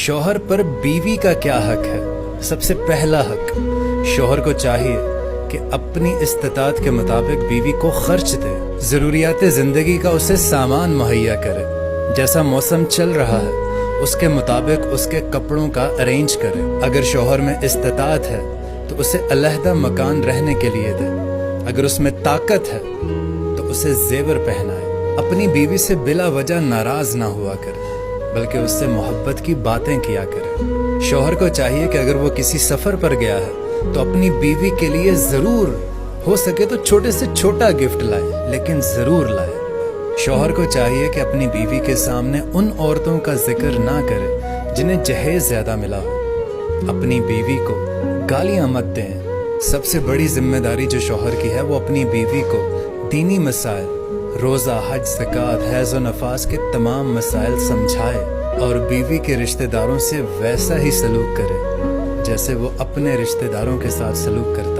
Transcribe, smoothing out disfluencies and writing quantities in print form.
शौहर पर बीवी का क्या हक है? सबसे पहला हक, शौहर को चाहिए कि अपनी इस्तिताअत के मुताबिक बीवी को खर्च दे, ज़रूरियात ज़िंदगी का उसे सामान मुहैया करे। जैसा मौसम चल रहा है उसके मुताबिक उसके कपड़ों का अरेंज करे। अगर शौहर में इस्तिताअत है तो उसे अलहदा मकान रहने के लिए दे। अगर उसमें ताकत है तो उसे जेवर पहनाए। अपनी बीवी से बिला वजह नाराज ना हुआ करे, बल्कि उससे मोहब्बत की बातें किया करे। शौहर को चाहिए कि अगर वो किसी सफ़र पर गया है तो अपनी बीवी के लिए ज़रूर हो सके तो छोटे से छोटा गिफ्ट लाए, लेकिन ज़रूर लाए। शौहर को चाहिए कि अपनी बीवी के सामने उन औरतों का जिक्र ना करे जिन्हें जहेज ज़्यादा मिला हो। अपनी बीवी को गालियाँ मत दें। सबसे बड़ी जिम्मेदारी जो शौहर की है वो अपनी बीवी को दीनी मसाइल, रोज़ा, हज, ज़कात, हैज़ और नफास के तमाम मसाइल समझाए और बीवी के रिश्तेदारों से वैसा ही सलूक करे जैसे वो अपने रिश्तेदारों के साथ सलूक करता है।